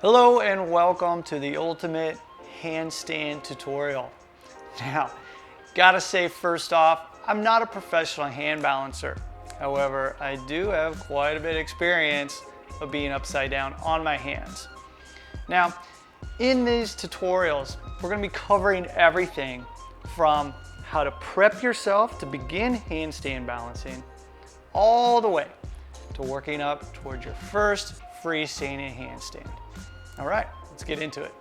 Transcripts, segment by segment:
Hello and welcome to the ultimate handstand tutorial. Now, gotta say first off, I'm not a professional hand balancer. However, I do have quite a bit of experience of being upside down on my hands. Now, in these tutorials, we're gonna be covering everything from how to prep yourself to begin handstand balancing, all the way to working up towards your first freestanding handstand. All right, let's get into it.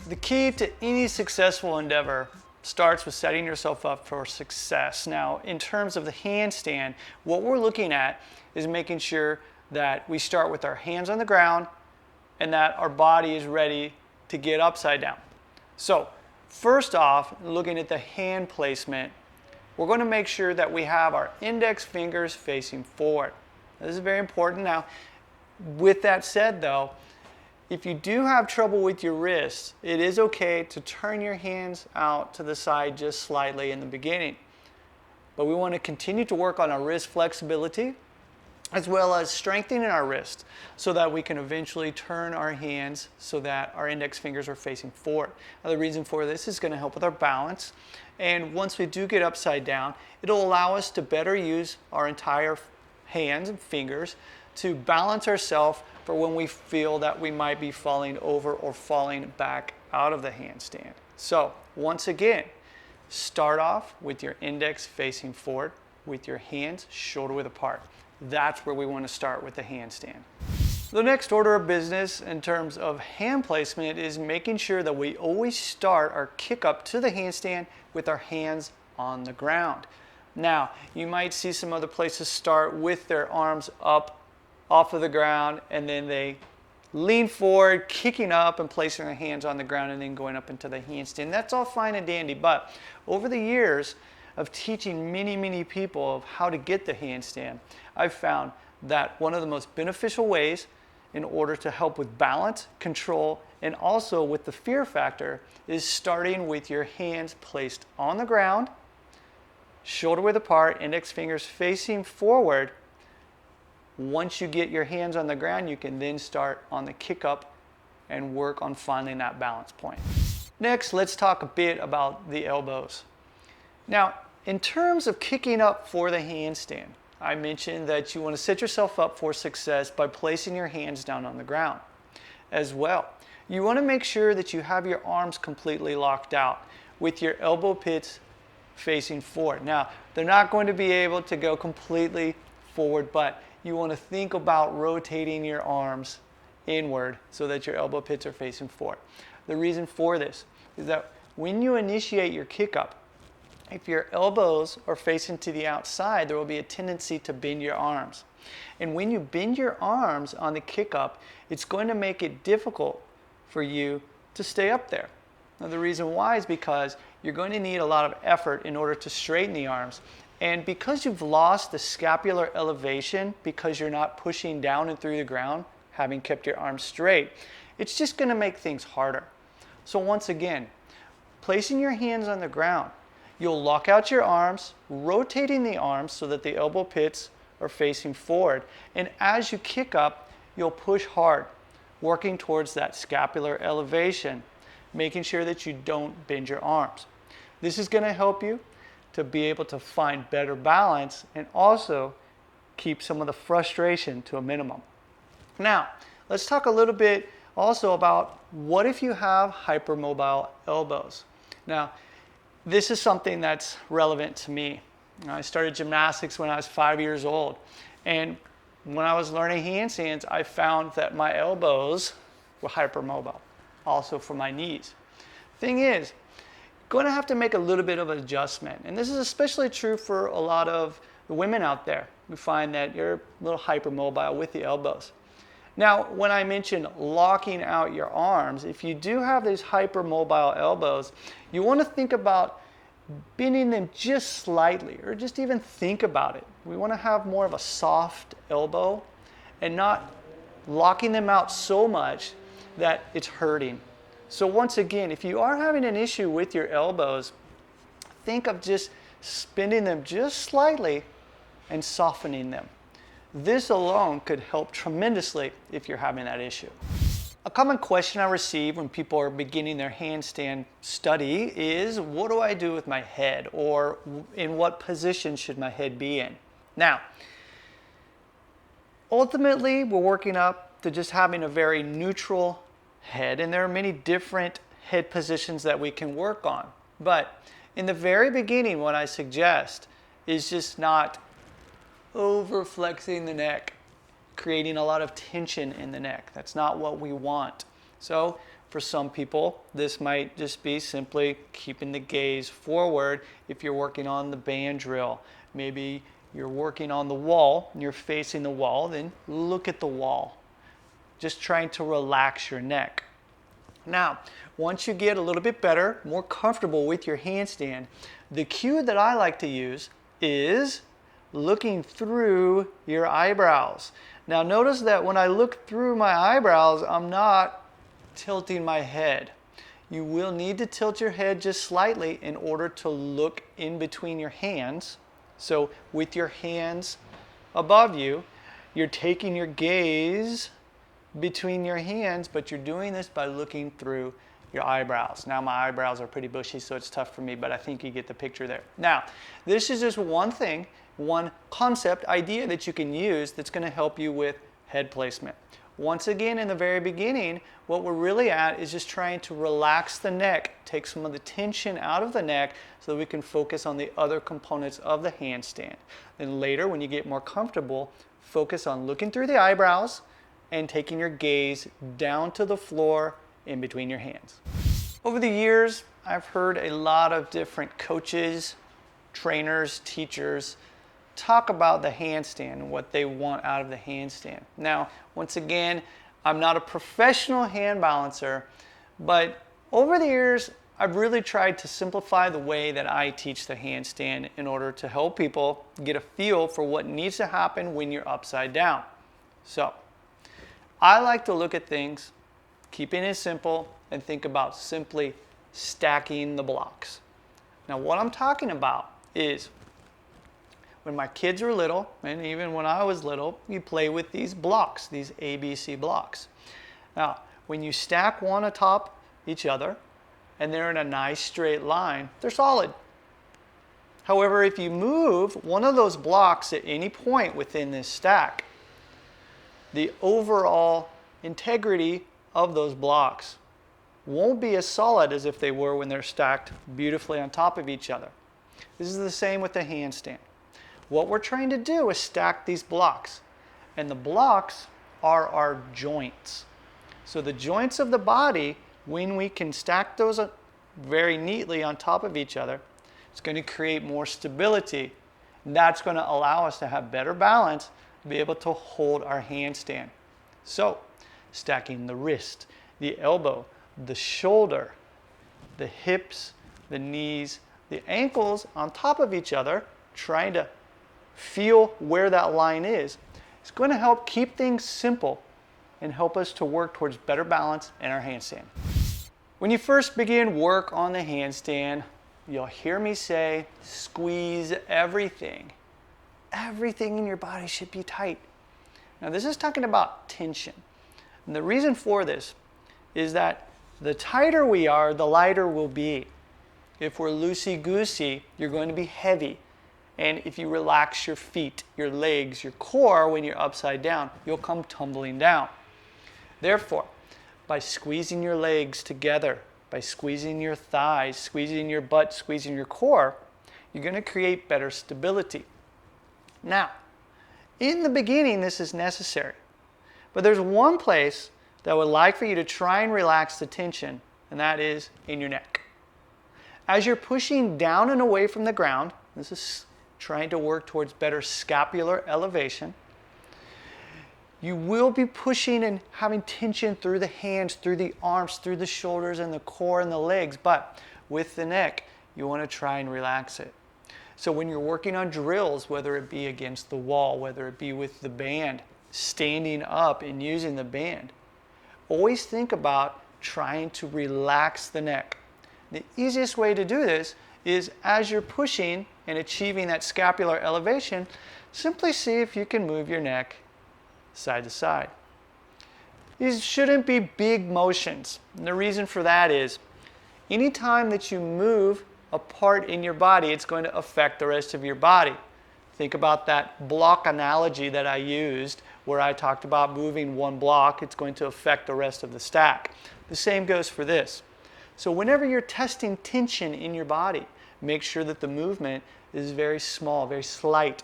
The key to any successful endeavor starts with setting yourself up for success. Now, in terms of the handstand, what we're looking at is making sure that we start with our hands on the ground and that our body is ready to get upside down. So, first off, looking at the hand placement, we're going to make sure that we have our index fingers facing forward. This is very important. Now, with that said though, if you do have trouble with your wrists, it is okay to turn your hands out to the side just slightly in the beginning. But we want to continue to work on our wrist flexibility as well as strengthening our wrist so that we can eventually turn our hands so that our index fingers are facing forward. Now, the reason for this is going to help with our balance. And once we do get upside down, it'll allow us to better use our entire hands and fingers to balance ourselves for when we feel that we might be falling over or falling back out of the handstand. So once again, start off with your index facing forward with your hands shoulder width apart. That's where we want to start with the handstand. The next order of business in terms of hand placement is making sure that we always start our kick up to the handstand with our hands on the ground. Now, you might see some other places start with their arms up off of the ground and then they lean forward, kicking up and placing their hands on the ground and then going up into the handstand. That's all fine and dandy, but over the years of teaching many people of how to get the handstand, I've found that one of the most beneficial ways in order to help with balance, control, and also with the fear factor is starting with your hands placed on the ground, shoulder width apart, index fingers facing forward. Once you get your hands on the ground, you can then start on the kick up and work on finding that balance point. Next, let's talk a bit about the elbows. Now, in terms of kicking up for the handstand, I mentioned that you want to set yourself up for success by placing your hands down on the ground. As well, you want to make sure that you have your arms completely locked out with your elbow pits facing forward. Now, they're not going to be able to go completely forward, but you want to think about rotating your arms inward so that your elbow pits are facing forward. The reason for this is that when you initiate your kick up, if your elbows are facing to the outside, there will be a tendency to bend your arms. And when you bend your arms on the kick up, it's going to make it difficult for you to stay up there. Now, the reason why is because you're going to need a lot of effort in order to straighten the arms. And because you've lost the scapular elevation, because you're not pushing down and through the ground, having kept your arms straight, it's just going to make things harder. So once again, placing your hands on the ground, you'll lock out your arms, rotating the arms so that the elbow pits are facing forward. And as you kick up, you'll push hard, working towards that scapular elevation, making sure that you don't bend your arms. This is going to help you to be able to find better balance and also keep some of the frustration to a minimum. Now, let's talk a little bit also about what if you have hypermobile elbows. Now, this is something that's relevant to me. I started gymnastics when I was 5 years old, and when I was learning handstands, I found that my elbows were hypermobile, also for my knees. Thing is, going to have to make a little bit of an adjustment. And this is especially true for a lot of the women out there who find that you're a little hypermobile with the elbows. Now, when I mention locking out your arms, if you do have these hypermobile elbows, you want to think about bending them just slightly, or just even think about it. We want to have more of a soft elbow and not locking them out so much that it's hurting. So once again, if you are having an issue with your elbows, think of just bending them just slightly and softening them. This alone could help tremendously if you're having that issue. A common question I receive when people are beginning their handstand study is, what do I do with my head? Or in what position should my head be in? Now, ultimately, we're working up to just having a very neutral head, and there are many different head positions that we can work on. But in the very beginning, what I suggest is just not over flexing the neck, creating a lot of tension in the neck. That's not what we want. So for some people, this might just be simply keeping the gaze forward. If you're working on the band drill, maybe you're working on the wall and you're facing the wall, then look at the wall. Just trying to relax your neck. Now, once you get a little bit better, more comfortable with your handstand, the cue that I like to use is looking through your eyebrows. Now notice that when I look through my eyebrows, I'm not tilting my head. You will need to tilt your head just slightly in order to look in between your hands. So with your hands above you, you're taking your gaze between your hands, but you're doing this by looking through your eyebrows. Now my eyebrows are pretty bushy, so it's tough for me, but I think you get the picture there. Now, this is just one thing, one concept, idea that you can use that's going to help you with head placement. Once again, in the very beginning, what we're really at is just trying to relax the neck, take some of the tension out of the neck so that we can focus on the other components of the handstand. Then later, when you get more comfortable, focus on looking through the eyebrows and taking your gaze down to the floor in between your hands. Over the years, I've heard a lot of different coaches, trainers, teachers talk about the handstand and what they want out of the handstand. Now, once again, I'm not a professional hand balancer, but over the years, I've really tried to simplify the way that I teach the handstand in order to help people get a feel for what needs to happen when you're upside down. So, I like to look at things, keeping it simple, and think about simply stacking the blocks. Now, what I'm talking about is when my kids were little, and even when I was little, you play with these blocks, these ABC blocks. Now, when you stack one atop each other, and they're in a nice straight line, they're solid. However, if you move one of those blocks at any point within this stack, the overall integrity of those blocks won't be as solid as if they were when they're stacked beautifully on top of each other. This is the same with the handstand. What we're trying to do is stack these blocks, and the blocks are our joints. So the joints of the body, when we can stack those very neatly on top of each other, it's going to create more stability. And that's going to allow us to have better balance, to be able to hold our handstand. So, stacking the wrist, the elbow, the shoulder, the hips, the knees, the ankles on top of each other, trying to feel where that line is. It's going to help keep things simple and help us to work towards better balance in our handstand. When you first begin work on the handstand, you'll hear me say, squeeze everything. Everything in your body should be tight. Now this is talking about tension. And the reason for this is that the tighter we are, the lighter we'll be. If we're loosey-goosey, you're going to be heavy. And if you relax your feet, your legs, your core when you're upside down, you'll come tumbling down. Therefore, by squeezing your legs together, by squeezing your thighs, squeezing your butt, squeezing your core, you're going to create better stability. Now, in the beginning, this is necessary. But there's one place that I would like for you to try and relax the tension, and that is in your neck. As you're pushing down and away from the ground, this is trying to work towards better scapular elevation, you will be pushing and having tension through the hands, through the arms, through the shoulders and the core and the legs, but with the neck, you want to try and relax it. So when you're working on drills, whether it be against the wall, whether it be with the band, standing up and using the band, always think about trying to relax the neck. The easiest way to do this is as you're pushing and achieving that scapular elevation, simply see if you can move your neck side to side. These shouldn't be big motions. And the reason for that is anytime that you move a part in your body, it's going to affect the rest of your body. Think about that block analogy that I used where I talked about moving one block, it's going to affect the rest of the stack. The same goes for this. So whenever you're testing tension in your body, make sure that the movement is very small, very slight.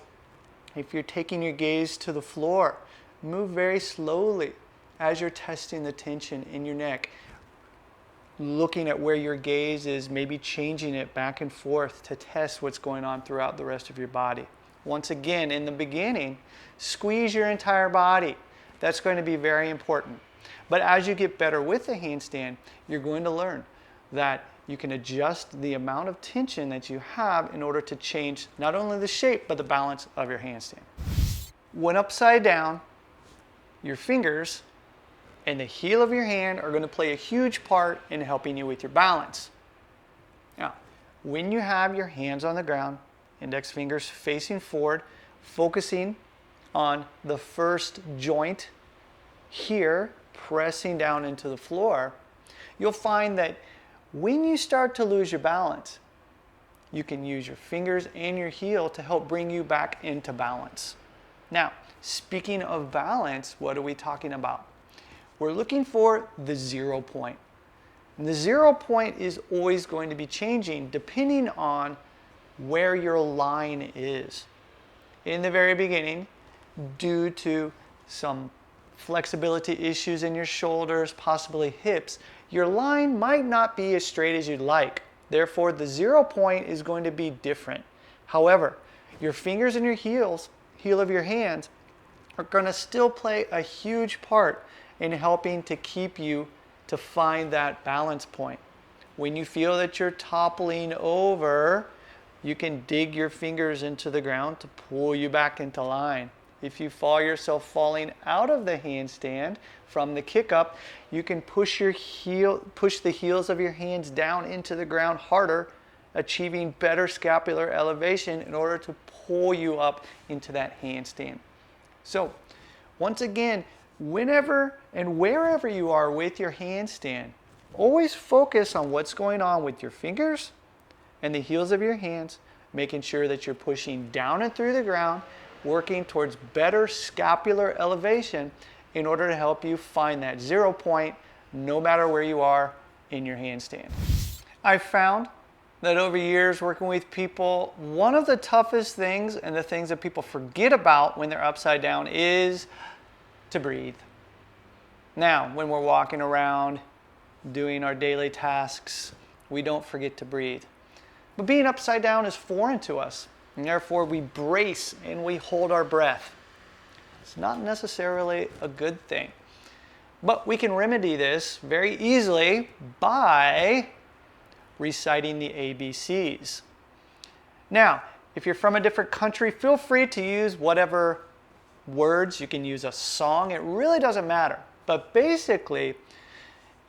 If you're taking your gaze to the floor, move very slowly as you're testing the tension in your neck. Looking at where your gaze is, maybe changing it back and forth to test what's going on throughout the rest of your body. Once again, in the beginning, squeeze your entire body. That's going to be very important. But as you get better with the handstand, you're going to learn that you can adjust the amount of tension that you have in order to change not only the shape, but the balance of your handstand. When upside down, your fingers and the heel of your hand are going to play a huge part in helping you with your balance. Now, when you have your hands on the ground, index fingers facing forward, focusing on the first joint here, pressing down into the floor, you'll find that when you start to lose your balance, you can use your fingers and your heel to help bring you back into balance. Now, speaking of balance, what are we talking about? We're looking for the 0 point. And the 0 point is always going to be changing depending on where your line is. In the very beginning, due to some flexibility issues in your shoulders, possibly hips, your line might not be as straight as you'd like. Therefore, the 0 point is going to be different. However, your fingers and your heel of your hands are going to still play a huge part in helping to keep you to find that balance point. When you feel that you're toppling over, you can dig your fingers into the ground to pull you back into line. If you find yourself falling out of the handstand from the kick up, you can push the heels of your hands down into the ground harder, achieving better scapular elevation in order to pull you up into that handstand. So, once again, whenever and wherever you are with your handstand, always focus on what's going on with your fingers and the heels of your hands, making sure that you're pushing down and through the ground, working towards better scapular elevation in order to help you find that 0 point no matter where you are in your handstand. I've found that over years working with people, one of the toughest things and the things that people forget about when they're upside down is to breathe. Now, when we're walking around doing our daily tasks, we don't forget to breathe. But being upside down is foreign to us, and therefore we brace and we hold our breath. It's not necessarily a good thing. But we can remedy this very easily by reciting the ABCs. Now, if you're from a different country, feel free to use whatever words. You can use a song. It really doesn't matter. But basically,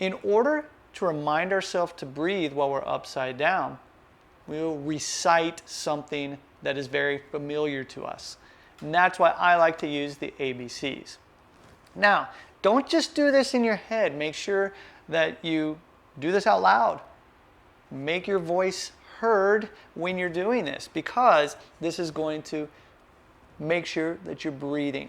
in order to remind ourselves to breathe while we're upside down, we'll recite something that is very familiar to us. And that's why I like to use the ABCs. Now, don't just do this in your head. Make sure that you do this out loud. Make your voice heard when you're doing this, because this is going to make sure that you're breathing.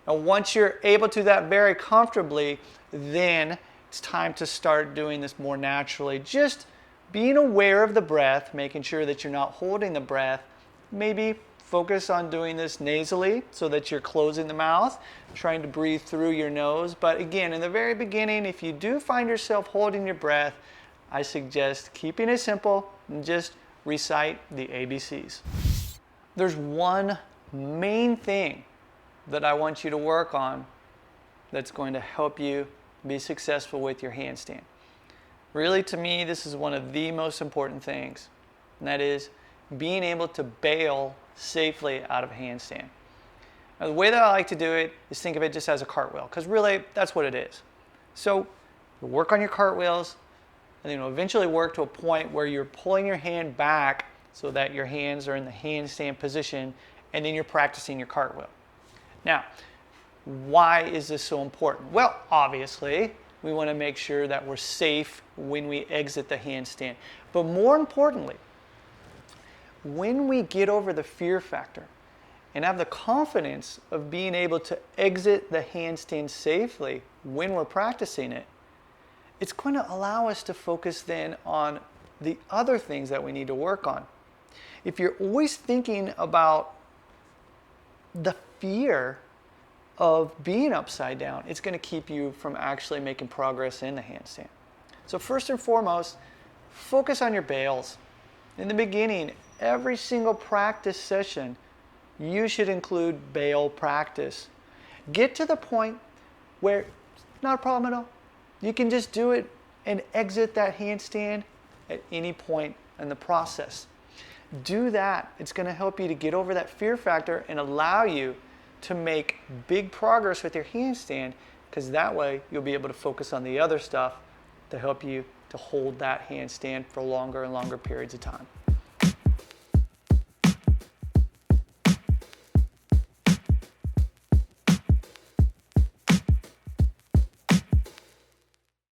And once you're able to do that very comfortably, then it's time to start doing this more naturally. Just being aware of the breath, making sure that you're not holding the breath. Maybe focus on doing this nasally so that you're closing the mouth, trying to breathe through your nose. But again, in the very beginning, if you do find yourself holding your breath, I suggest keeping it simple and just recite the ABCs. There's one main thing that I want you to work on that's going to help you be successful with your handstand. Really, to me, this is one of the most important things, and that is being able to bail safely out of a handstand. Now, the way that I like to do it is think of it just as a cartwheel, because really, that's what it is. So, you work on your cartwheels, and then you'll eventually work to a point where you're pulling your hand back so that your hands are in the handstand position, and then you're practicing your cartwheel. Now, Why is this so important? Well, obviously, we want to make sure that we're safe when we exit the handstand. But more importantly, when we get over the fear factor and have the confidence of being able to exit the handstand safely when we're practicing it, it's going to allow us to focus then on the other things that we need to work on. If you're always thinking about the fear of being upside down, it's going to keep you from actually making progress in the handstand. So first and foremost, focus on your bails. In the beginning, every single practice session, you should include bail practice. Get to the point where it's not a problem at all. You can just do it and exit that handstand at any point in the process. Do that. It's going to help you to get over that fear factor and allow you to make big progress with your handstand, because that way you'll be able to focus on the other stuff to help you to hold that handstand for longer and longer periods of time.